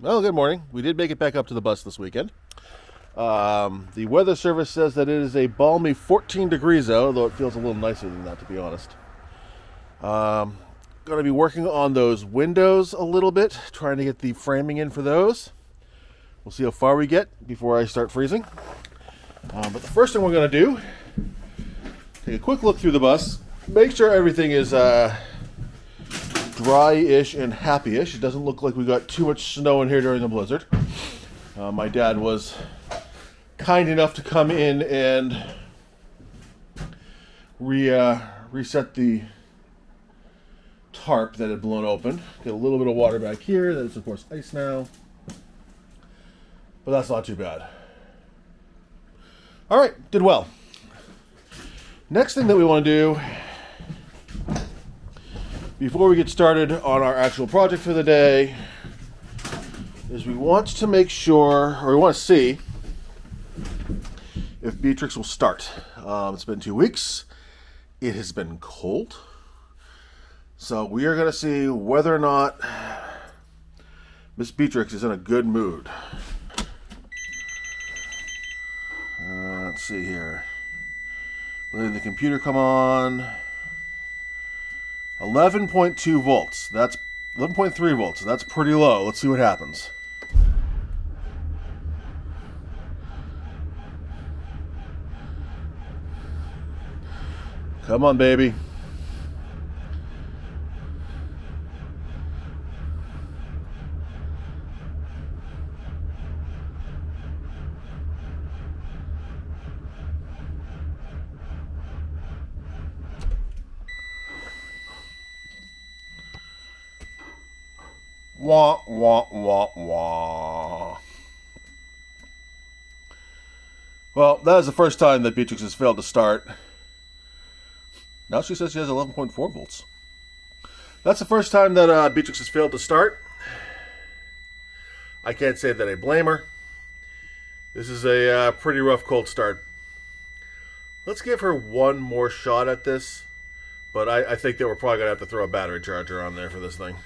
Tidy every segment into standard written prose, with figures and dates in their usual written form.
Well, good morning. We did make it back up to the bus this weekend. The weather service says that it is a balmy 14 degrees out, although it feels a little nicer than that, to be honest. Going to be working on those windows a little bit, trying to get the framing in for those. We'll see how far we get before I start freezing. But the first thing we're going to do, take a quick look through the bus, make sure everything is dry-ish and happy-ish. It doesn't look like we got too much snow in here during the blizzard. My dad was kind enough to come in and reset the tarp that had blown open. Get a little bit of water back here. That is, of course, ice now. But that's not too bad. All right, did well. Next thing that we want to do before we get started on our actual project for the day is we want to make sure, or we want to see if Beatrix will start. It's been 2 weeks. It has been cold. So we are going to see whether or not Miss Beatrix is in a good mood. Let's see here. Letting the computer come on. 11.2 volts. That's 11.3 volts. That's pretty low. Let's see what happens. Come on, baby. Wah, wah, wah, wah. Well, that is the first time that Beatrix has failed to start. Now she says she has 11.4 volts. That's the first time that Beatrix has failed to start. I can't say that I blame her. This is a pretty rough cold start. Let's give her one more shot at this. But I think that we're probably going to have to throw a battery charger on there for this thing.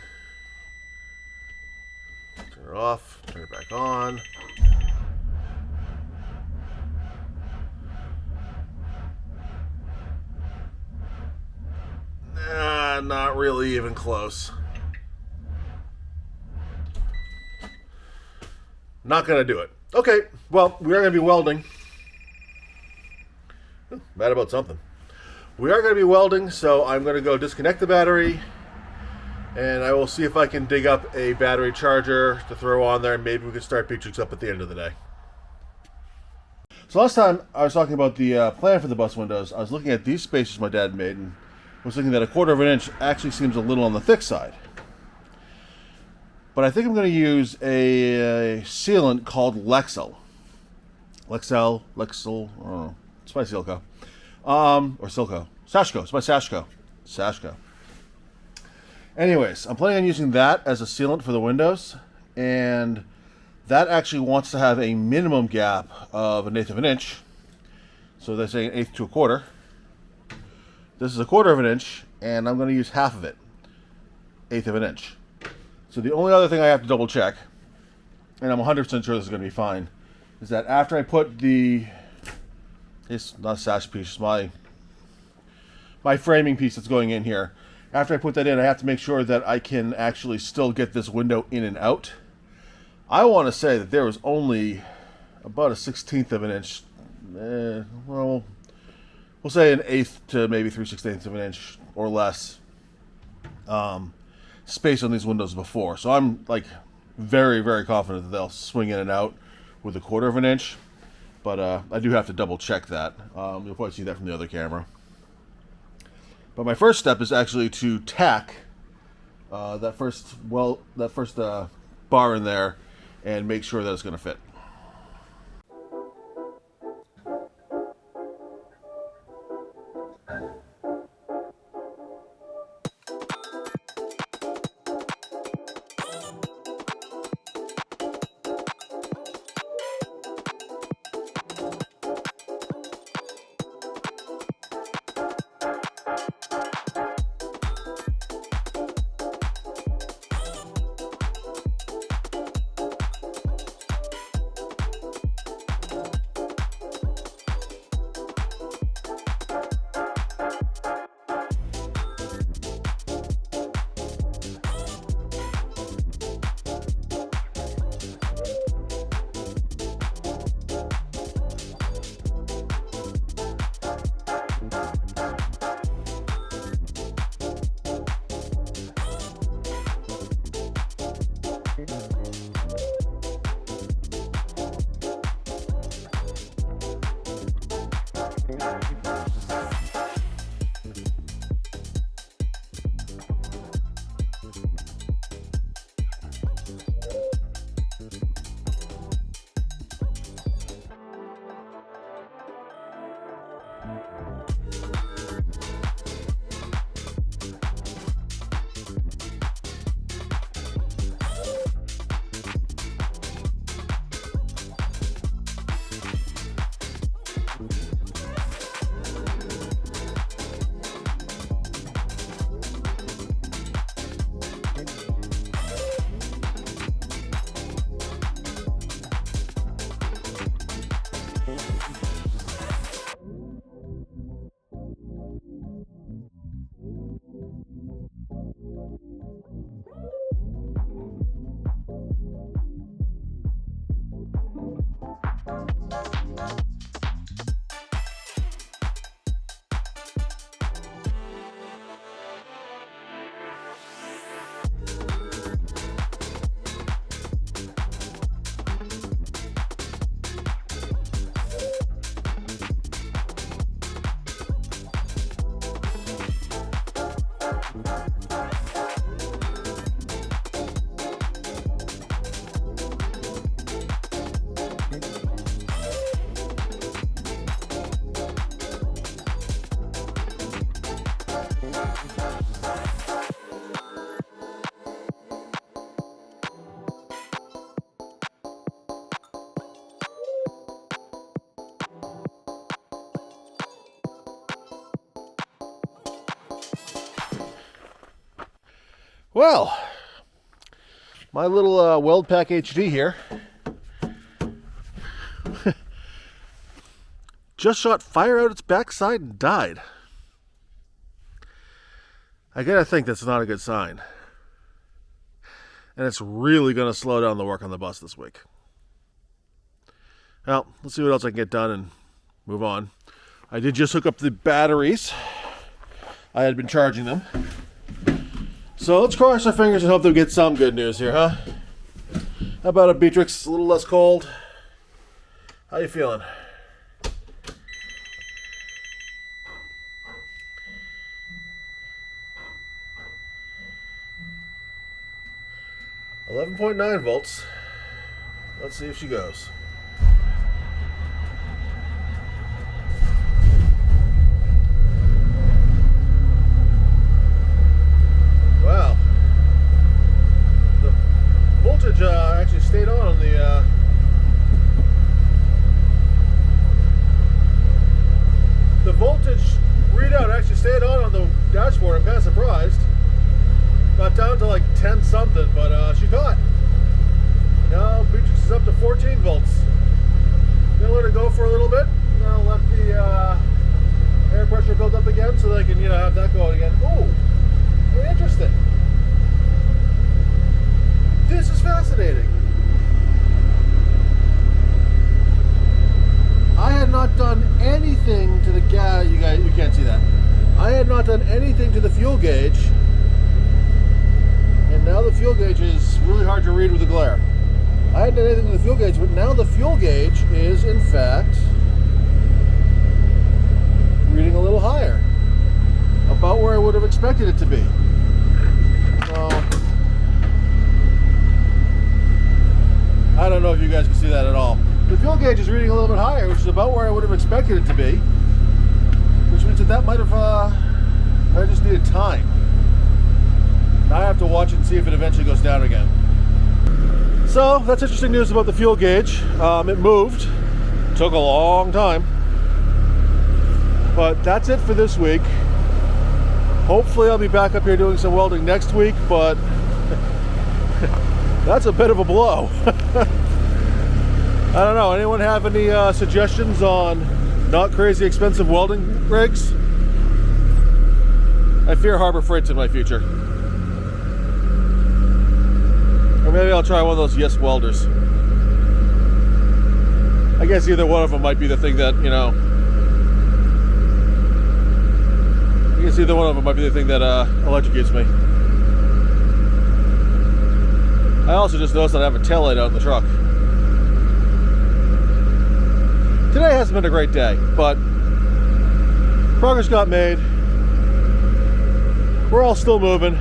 Turn it off, turn it back on. Nah, not really even close. Not gonna do it. Okay, well, we are gonna be welding. Mad about something. We are gonna be welding, so I'm gonna go disconnect the battery. And I will see if I can dig up a battery charger to throw on there, and maybe we can start Beatrix up at the end of the day. So last time I was talking about the plan for the bus windows, I was looking at these spacers my dad made and was thinking that 1/4 of an inch actually seems a little on the thick side. But I think I'm going to use a sealant called Lexel. Lexel, I don't know. It's by Silco. Or Silco. Sashco. It's by Sashco. Sashco. Anyways, I'm planning on using that as a sealant for the windows, and that actually wants to have a minimum gap of 1/8 of an inch. So they're saying 1/8 to 1/4. This is 1/4 of an inch, and I'm going to use half of it, 1/8 of an inch. So the only other thing I have to double check, and I'm 100% sure this is going to be fine, is that after I put it's not a sash piece, it's my framing piece that's going in here. After I put that in, I have to make sure that I can actually still get this window in and out. I want to say that there was only about a 1/16 of an inch, well, we'll say 1/8 to maybe 3/16 of an inch or less space on these windows before. So I'm like very, very confident that they'll swing in and out with 1/4 of an inch. But I do have to double check that. You'll probably see that from the other camera. But my first step is actually to tack that first bar in there and make sure that it's going to fit. Well, my little Weld Pack HD here just shot fire out its backside and died. I gotta think that's not a good sign. And it's really gonna slow down the work on the bus this week. Well, let's see what else I can get done and move on. I did just hook up the batteries. I had been charging them. So let's cross our fingers and hope that we get some good news here, huh? How about a Beatrix, a little less cold? How you feeling? .9 volts. Let's see if she goes. Wow. The voltage actually stayed on the voltage readout actually stayed on the dashboard. I'm kind of surprised. Got down to like 10 something, but she caught. Now Beatrix is up to 14 volts. Gonna let her go for a little bit. Now let the air pressure build up again so that I can, have that going again. Oh, very interesting. This is fascinating. I had not done anything to the gas. You can't see that. I had not done anything to the fuel gauge. And now the fuel gauge is really hard to read with the glare. I hadn't done anything to the fuel gauge, but now the fuel gauge is, in fact, reading a little higher. About where I would have expected it to be. So, I don't know if you guys can see that at all. The fuel gauge is reading a little bit higher, which is about where I would have expected it to be. Which means that might have, I just needed time. Now I have to watch it and see if it eventually goes down again. So that's interesting news about the fuel gauge. It moved. Took a long time. But that's it for this week. Hopefully I'll be back up here doing some welding next week, but that's a bit of a blow. I don't know. Anyone have any suggestions on not crazy expensive welding rigs? I fear Harbor Freight's in my future. Or maybe I'll try one of those Yes Welders. I guess either one of them might be the thing that, I guess either one of them might be the thing that electrocutes me. I also just noticed that I have a taillight out in the truck. Today hasn't been a great day, but progress got made. We're all still moving.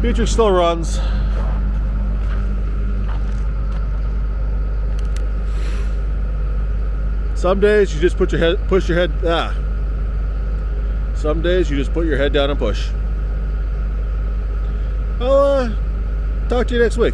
Beatrix still runs. Some days you just Some days you just put your head down and push. I'll talk to you next week.